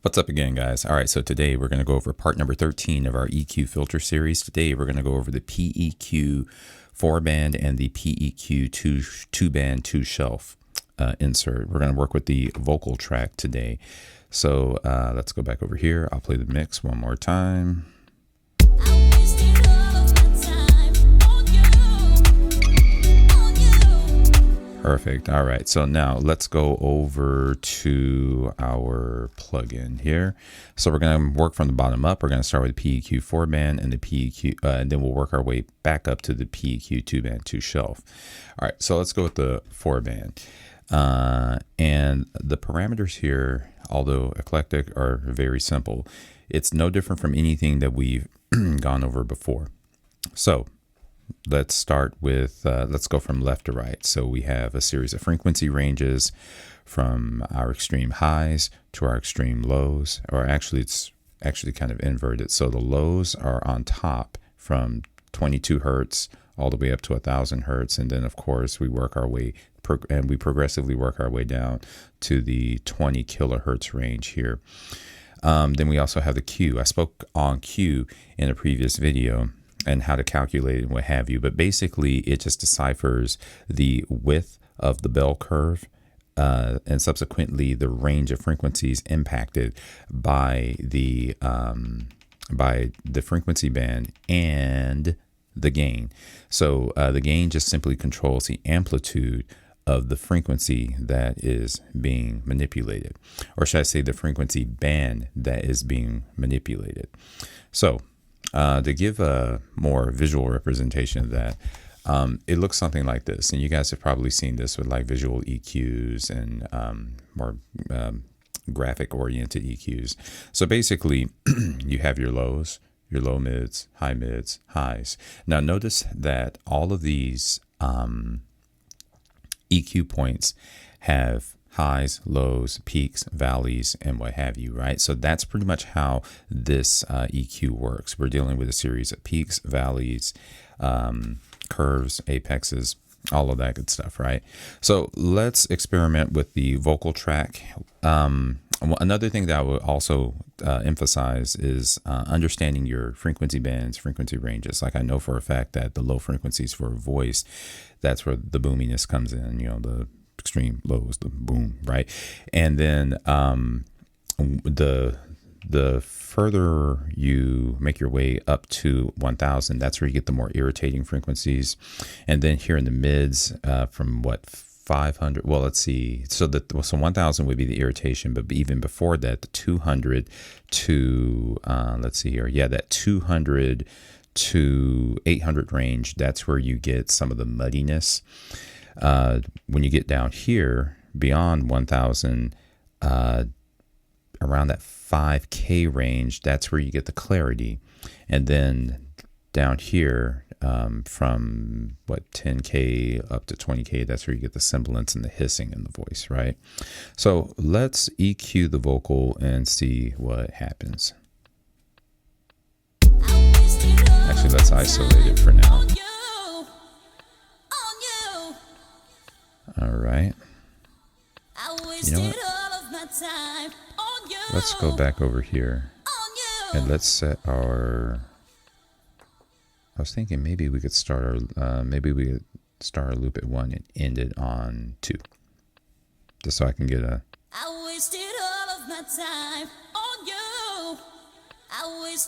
What's up again, guys? All right, so today we're going to go over part number 13 of our EQ filter series. Today we're going to go over the PEQ 4-band and the PEQ 2-band 2-shelf insert. We're going to work with the vocal track today. So let's go back over here. I'll play the mix one more time. Perfect. All right. So now let's go over to our plugin here. So we're going to work from the bottom up. We're going to start with the PEQ 4-band and the PEQ, and then we'll work our way back up to the PEQ 2-band 2-shelf. All right. So let's go with the 4-band. And the parameters here, although eclectic, are very simple. It's no different from anything that we've gone over before. So let's start with, let's go from left to right. So we have a series of frequency ranges from our extreme highs to our extreme lows, or actually it's actually kind of inverted. So the lows are on top from 22 hertz all the way up to 1,000 hertz. And then of course we work our way, and we progressively work our way down to the 20 kilohertz range here. Then we also have the Q. I spoke on Q in a previous video and how to calculate it and what have you. But basically, it just deciphers the width of the bell curve and subsequently the range of frequencies impacted by the frequency band and the gain. So the gain just simply controls the amplitude of the frequency that is being manipulated, or should I say the frequency band that is being manipulated. So to give a more visual representation of that, it looks something like this. And you guys have probably seen this with like visual EQs and more graphic oriented EQs. So basically you have your lows, your low mids, highs. Now notice that all of these EQ points have highs, lows, peaks, valleys, and what have you, right? So that's pretty much how this EQ works. We're dealing with a series of peaks, valleys, curves, apexes, all of that good stuff, right? So let's experiment with the vocal track. Another thing that I would also emphasize is understanding your frequency bands, frequency ranges. Like I know for a fact that the low frequencies for a voice, that's where the boominess comes in, you know, the extreme lows, the boom, right? And then the further you make your way up to 1,000, that's where you get the more irritating frequencies. And then here in the mids, from what 500, well, let's see. So 1,000 would be the irritation, but even before that, the 200 to let's see here, yeah, that 200 to 800 range, that's where you get some of the muddiness. When you get down here beyond 1,000, around that 5K range, that's where you get the clarity. And then down here, from what 10K up to 20K, that's where you get the sibilance and the hissing in the voice, right? So let's EQ the vocal and see what happens. Actually, let's isolate it for now. All right. You know what? Let's go back over here and let's set our. I was thinking maybe we could start our start our loop at 1 and end it on 2, just so I can get a.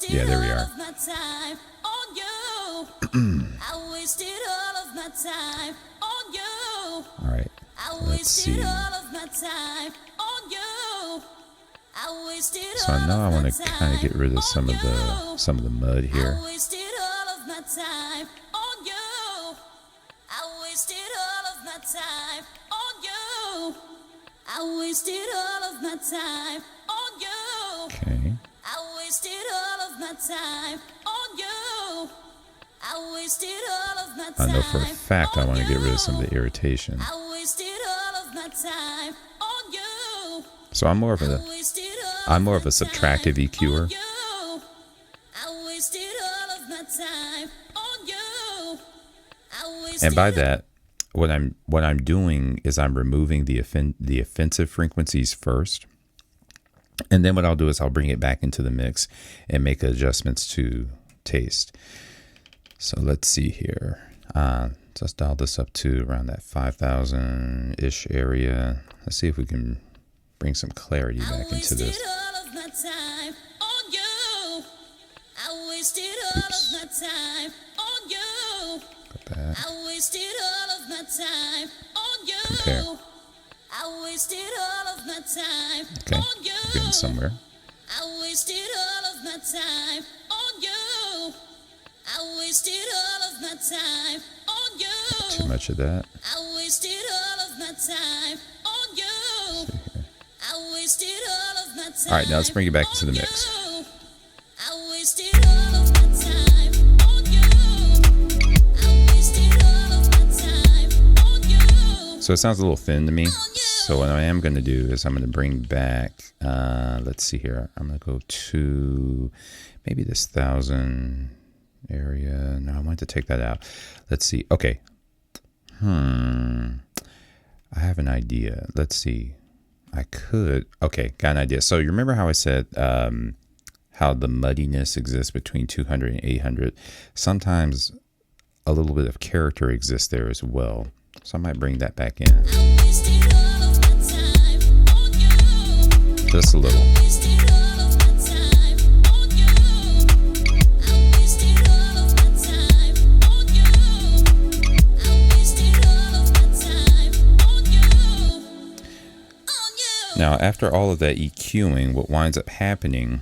Yeah, there we are. All right. Let's see. So I know I want to kind of get rid of some of the mud here. Okay. I know for a fact I want to get rid of some of the irritation. So I'm more of a subtractive EQer. And by that, what I'm doing is I'm removing the offensive frequencies first, And then what I'll do is I'll bring it back into the mix and make adjustments to taste. So let's see here. Let's dial this up to around that 5,000-ish area. Let's see if we can bring some clarity back into this. Oops. Got that. Compare. Okay, we're getting somewhere. Not too much of that. All right, now let's bring it back into the mix. So it sounds a little thin to me. So what I am going to do is I'm going to bring back, let's see here. I'm going to go to maybe this 1,000 area. No, I want to take that out. Let's see. Okay. I have an idea. Let's see. I could. Okay, got an idea. So you remember how I said how the muddiness exists between 200 and 800? Sometimes a little bit of character exists there as well. So I might bring that back in. Just a little. Now, after all of that EQing, what winds up happening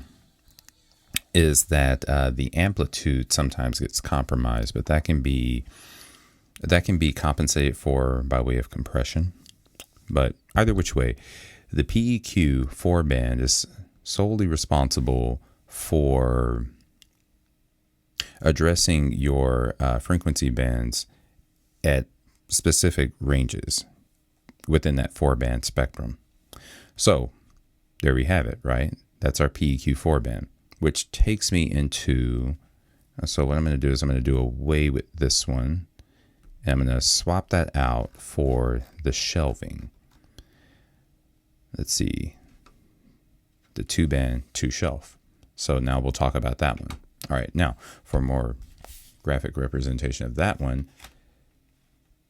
is that the amplitude sometimes gets compromised, but that can be compensated for by way of compression. But either which way, the PEQ 4-band is solely responsible for addressing your frequency bands at specific ranges within that 4-band spectrum. So there we have it, right? That's our PEQ 4-band, which takes me into, so what I'm going to do is I'm going to do away with this one. And I'm going to swap that out for the shelving. Let's see. The 2-band 2-shelf. So now we'll talk about that one. All right. Now, for more graphic representation of that one,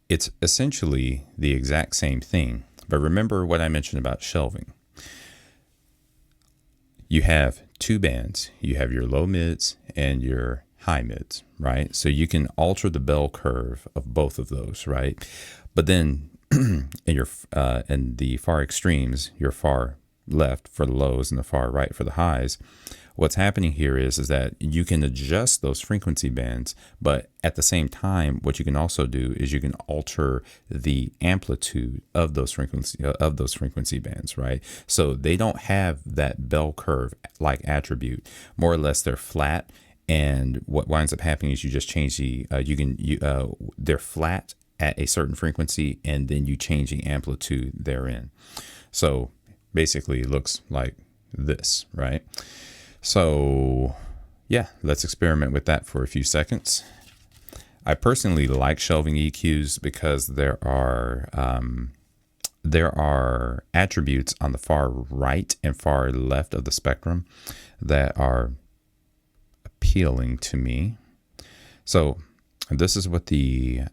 it's essentially the exact same thing. But remember what I mentioned about shelving. You have 2 bands. You have your low mids and your high mids, right? So you can alter the bell curve of both of those, right? But then in the far extremes, your far left for the lows and the far right for the highs, what's happening here is that you can adjust those frequency bands, but at the same time, what you can also do is you can alter the amplitude of those frequency bands, right? So they don't have that bell curve like attribute. More or less, they're flat. And what winds up happening is you just change the, they're flat at a certain frequency, and then you change the amplitude therein. So basically it looks like this, right? So yeah, let's experiment with that for a few seconds. I personally like shelving EQs because there are attributes on the far right and far left of the spectrum that are appealing to me. So this is what the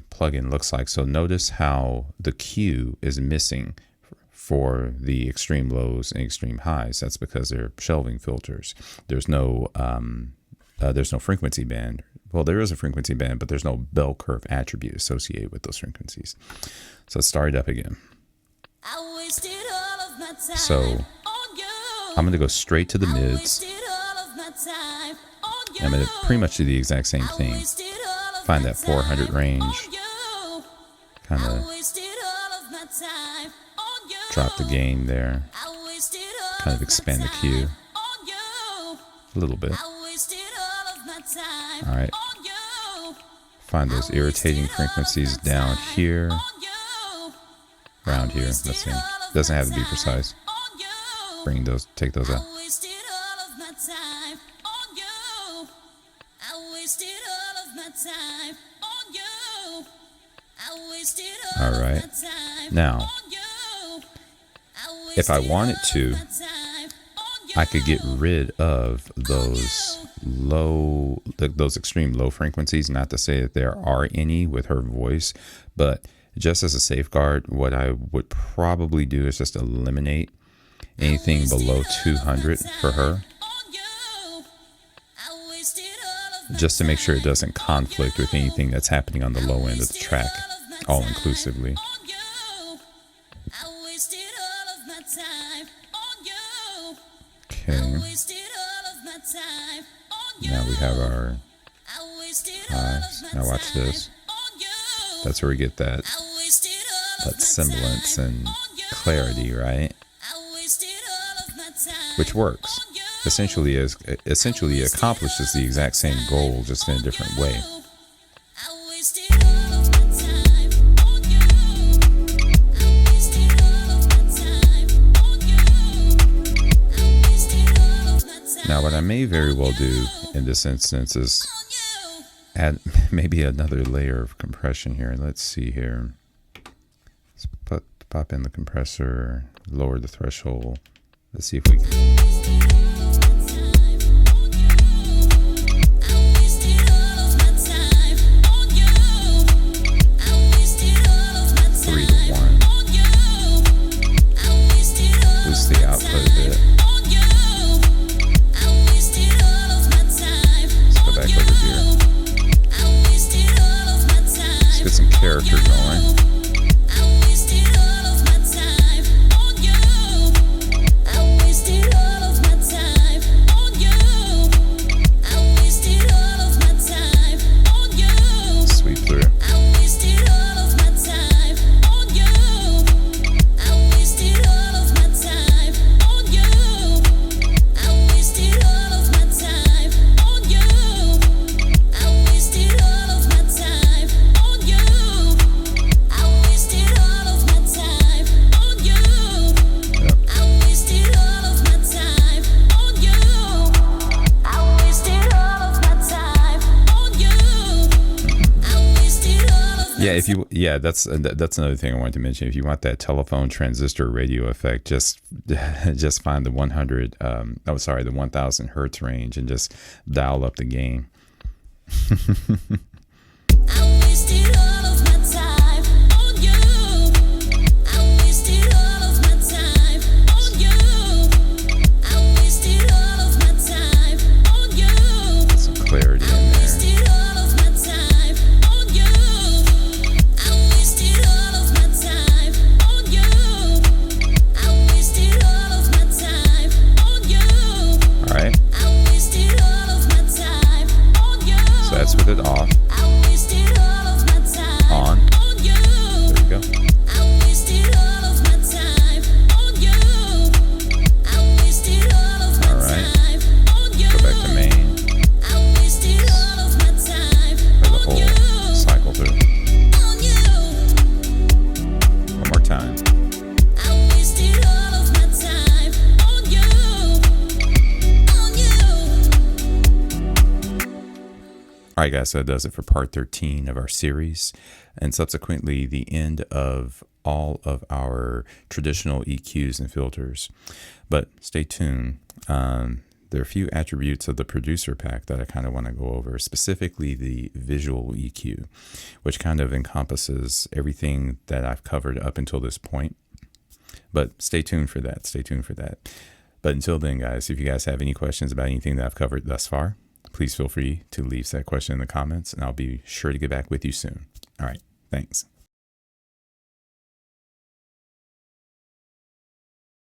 plugin looks like. So notice how the Q is missing for the extreme lows and extreme highs. That's because they're shelving filters. There's no frequency band. Well, there is a frequency band, but there's no bell curve attribute associated with those frequencies. So let's start it up again. So I'm going to go straight to the mids. I'm going to pretty much do the exact same thing. Find that 400 range. Kind of drop the gain there. Kind of expand the Q a little bit. All right. Find those irritating frequencies down here. Around here. Let's see. Doesn't have to be precise. Take those out. All right. Now, if I wanted to, I could get rid of those those extreme low frequencies. Not to say that there are any with her voice, but just as a safeguard, what I would probably do is just eliminate anything below 200 for her, just to make sure it doesn't conflict with anything that's happening on the low end of the track, all inclusively. Okay. Now we have our highs. Now watch this. That's where we get that semblance and clarity, right? Which works. Essentially accomplishes the exact same goal, just in a different way. Now, what I may very well do in this instance is add maybe another layer of compression here. Let's see here. Let's pop in the compressor, lower the threshold. Let's see if we can. 3 to 1. Boost the output a bit. Back over here. Let's get some character going. Sweep through. Yeah, that's another thing I wanted to mention. If you want that telephone transistor radio effect, just find the 1000 hertz range and just dial up the gain. Some clarity in there. That's with it off. On. There we go. Alright. Go back to main. Play the whole cycle through. One more time. Alright guys, so that does it for part 13 of our series, and subsequently the end of all of our traditional EQs and filters. But stay tuned. There are a few attributes of the producer pack that I kind of want to go over, specifically the visual EQ, which kind of encompasses everything that I've covered up until this point. But stay tuned for that. But until then, guys, if you guys have any questions about anything that I've covered thus far, please feel free to leave that question in the comments, and I'll be sure to get back with you soon. All right, thanks.